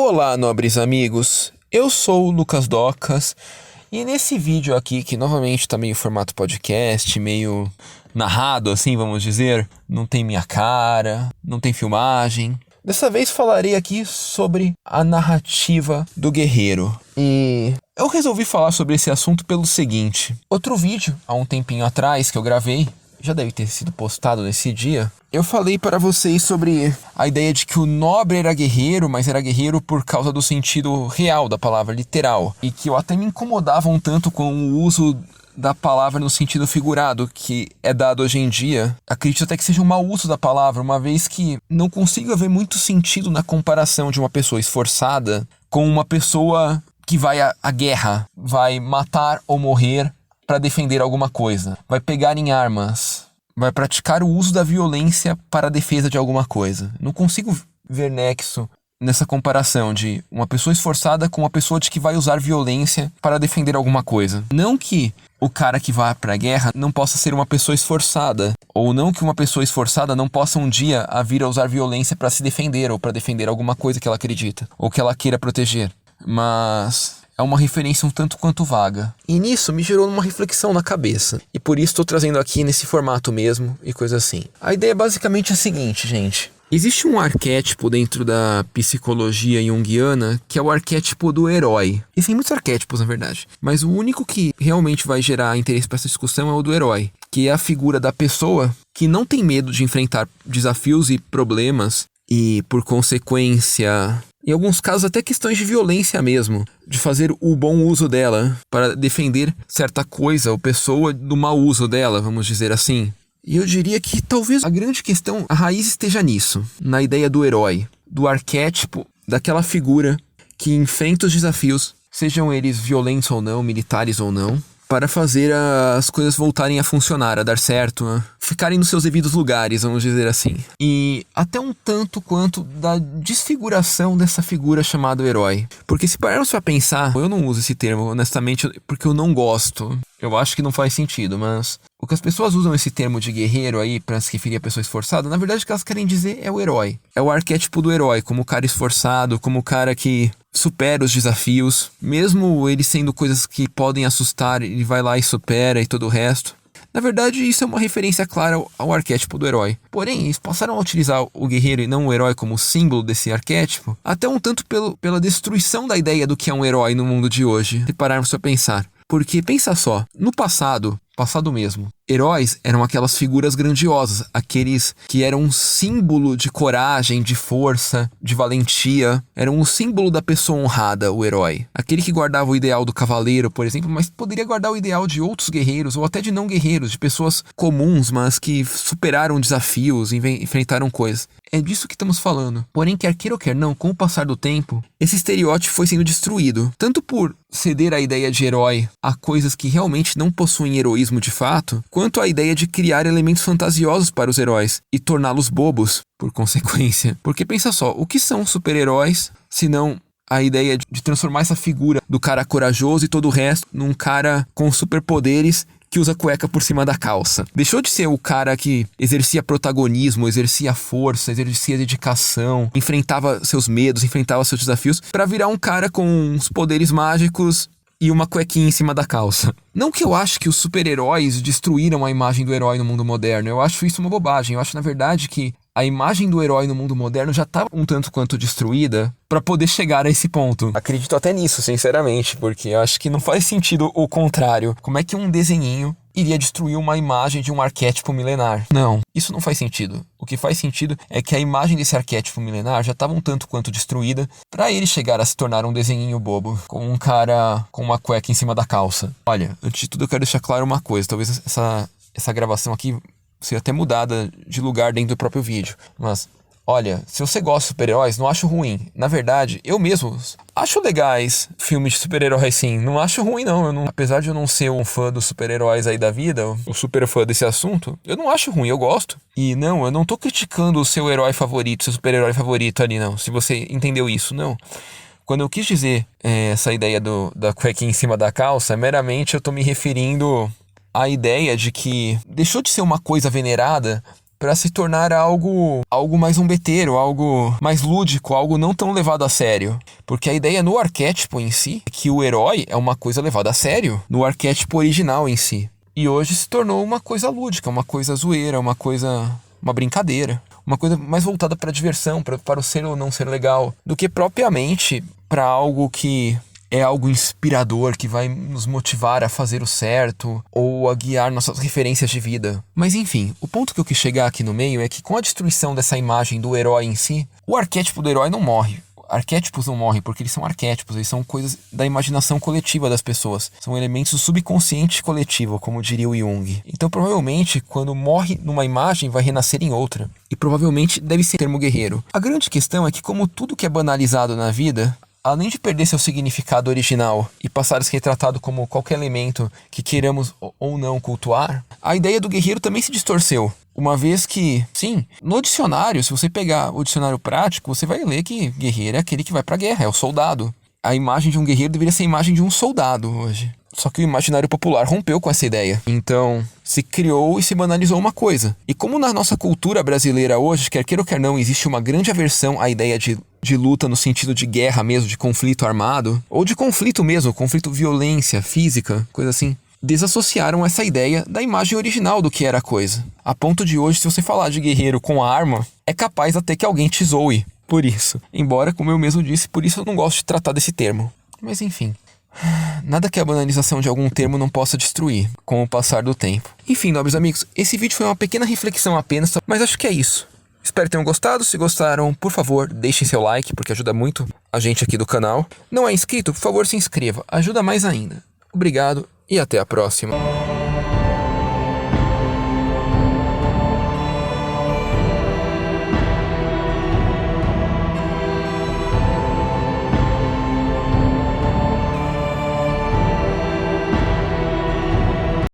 Olá, nobres amigos, eu sou o Lucas Docas e nesse vídeo aqui, que novamente está meio formato podcast, meio narrado assim, vamos dizer, não tem minha cara, não tem filmagem. Dessa vez falarei aqui sobre a narrativa do guerreiro. E eu resolvi falar sobre esse assunto pelo seguinte: outro vídeo, há um tempinho atrás, que eu gravei, já deve ter sido postado nesse dia, eu falei para vocês sobre a ideia de que o nobre era guerreiro, mas era guerreiro por causa do sentido real da palavra, literal. E que eu até me incomodava um tanto com o uso da palavra no sentido figurado, que é dado hoje em dia. Acredito até que seja um mau uso da palavra, uma vez que não consigo ver muito sentido na comparação de uma pessoa esforçada com uma pessoa que vai à guerra, vai matar ou morrer para defender alguma coisa, vai pegar em armas, vai praticar o uso da violência para a defesa de alguma coisa. Não consigo ver nexo nessa comparação de uma pessoa esforçada com uma pessoa de que vai usar violência para defender alguma coisa. Não que o cara que vai para a guerra não possa ser uma pessoa esforçada, ou não que uma pessoa esforçada não possa um dia vir a usar violência para se defender ou para defender alguma coisa que ela acredita ou que ela queira proteger. Mas é uma referência um tanto quanto vaga. E nisso me gerou uma reflexão na cabeça. E por isso estou trazendo aqui nesse formato mesmo e coisa assim. A ideia basicamente é a seguinte, gente. Existe um arquétipo dentro da psicologia junguiana que é o arquétipo do herói. Existem muitos arquétipos, na verdade. Mas o único que realmente vai gerar interesse para essa discussão é o do herói. Que é a figura da pessoa que não tem medo de enfrentar desafios e problemas e, por consequência, em alguns casos até questões de violência mesmo, de fazer o bom uso dela para defender certa coisa ou pessoa do mau uso dela, vamos dizer assim. E eu diria que talvez a grande questão, a raiz esteja nisso, na ideia do herói, do arquétipo, daquela figura que enfrenta os desafios, sejam eles violentos ou não, militares ou não, para fazer as coisas voltarem a funcionar, a dar certo, a ficarem nos seus devidos lugares, vamos dizer assim. E até um tanto quanto da desfiguração dessa figura chamada herói. Porque se pararmos para pensar, eu não uso esse termo, honestamente, porque eu não gosto. Eu acho que não faz sentido, mas o que as pessoas usam esse termo de guerreiro aí para se referir a pessoa esforçada, na verdade o que elas querem dizer é o herói. É o arquétipo do herói, como o cara esforçado, como o cara que supera os desafios, mesmo eles sendo coisas que podem assustar, ele vai lá e supera e todo o resto. Na verdade, isso é uma referência clara ao arquétipo do herói. Porém, eles passaram a utilizar o guerreiro e não o herói como símbolo desse arquétipo, até um tanto pela destruição da ideia do que é um herói no mundo de hoje, se pararmos para pensar. Porque, pensa só, no passado mesmo, heróis eram aquelas figuras grandiosas, aqueles que eram um símbolo de coragem, de força, de valentia, eram um símbolo da pessoa honrada, o herói. Aquele que guardava o ideal do cavaleiro, por exemplo, mas poderia guardar o ideal de outros guerreiros, ou até de não guerreiros, de pessoas comuns, mas que superaram desafios, enfrentaram coisas. É disso que estamos falando. Porém, quer queira ou quer não, com o passar do tempo, esse estereótipo foi sendo destruído. Tanto por ceder a ideia de herói a coisas que realmente não possuem heroísmo de fato, quanto a ideia de criar elementos fantasiosos para os heróis e torná-los bobos, por consequência. Porque pensa só, o que são super-heróis, se não a ideia de transformar essa figura do cara corajoso e todo o resto num cara com superpoderes que usa cueca por cima da calça. Deixou de ser o cara que exercia protagonismo, exercia força, exercia dedicação, enfrentava seus medos, enfrentava seus desafios, para virar um cara com uns poderes mágicos e uma cuequinha em cima da calça. Não que eu acho que os super-heróis destruíram a imagem do herói no mundo moderno, eu acho isso uma bobagem. Eu acho, na verdade, que a imagem do herói no mundo moderno já estava um tanto quanto destruída para poder chegar a esse ponto. Acredito até nisso, sinceramente, porque eu acho que não faz sentido o contrário. Como é que um desenhinho iria destruir uma imagem de um arquétipo milenar? Não, isso não faz sentido. O que faz sentido é que a imagem desse arquétipo milenar já estava um tanto quanto destruída para ele chegar a se tornar um desenhinho bobo, com um cara com uma cueca em cima da calça. Olha, antes de tudo eu quero deixar claro uma coisa, talvez essa gravação aqui seja até mudada de lugar dentro do próprio vídeo, mas olha, se você gosta de super-heróis, não acho ruim. Na verdade, eu mesmo acho legais filmes de super-heróis, sim. Não acho ruim, não. Apesar de eu não ser um fã dos super-heróis aí da vida, o super fã desse assunto, eu não acho ruim, eu gosto. E não, eu não tô criticando o seu herói favorito, seu super-herói favorito ali, não. Se você entendeu isso, não. Quando eu quis dizer essa ideia da cuequinha em cima da calça, meramente eu tô me referindo à ideia de que deixou de ser uma coisa venerada para se tornar algo mais zombeteiro, algo mais lúdico, algo não tão levado a sério. Porque a ideia no arquétipo em si é que o herói é uma coisa levada a sério no arquétipo original em si. E hoje se tornou uma coisa lúdica, uma coisa zoeira, uma brincadeira. Uma coisa mais voltada para a diversão, para o ser ou não ser legal, do que propriamente para algo que é algo inspirador, que vai nos motivar a fazer o certo ou a guiar nossas referências de vida. Mas enfim, o ponto que eu quis chegar aqui no meio é que com a destruição dessa imagem do herói em si, o arquétipo do herói não morre. Arquétipos não morrem porque eles são arquétipos, eles são coisas da imaginação coletiva das pessoas. São elementos do subconsciente coletivo, como diria o Jung. Então provavelmente quando morre numa imagem vai renascer em outra. E provavelmente deve ser o termo guerreiro. A grande questão é que como tudo que é banalizado na vida, além de perder seu significado original e passar a ser retratado como qualquer elemento que queiramos ou não cultuar, a ideia do guerreiro também se distorceu. Uma vez que, sim, no dicionário, se você pegar o dicionário prático, você vai ler que guerreiro é aquele que vai pra guerra, é o soldado. A imagem de um guerreiro deveria ser a imagem de um soldado hoje. Só que o imaginário popular rompeu com essa ideia. Então, se criou e se banalizou uma coisa. E como na nossa cultura brasileira hoje, quer queira ou quer não, existe uma grande aversão à ideia de luta no sentido de guerra mesmo, de conflito armado, ou de conflito mesmo, conflito violência física, coisa assim, desassociaram essa ideia da imagem original do que era a coisa. A ponto de hoje, se você falar de guerreiro com arma, é capaz até que alguém te zoe por isso. Embora, como eu mesmo disse, por isso eu não gosto de tratar desse termo. Mas enfim, nada que a banalização de algum termo não possa destruir com o passar do tempo. Enfim, nobres amigos, esse vídeo foi uma pequena reflexão apenas, mas acho que é isso. Espero que tenham gostado. Se gostaram, por favor, deixem seu like, porque ajuda muito a gente aqui do canal. Não é inscrito? Por favor, se inscreva. Ajuda mais ainda. Obrigado e até a próxima.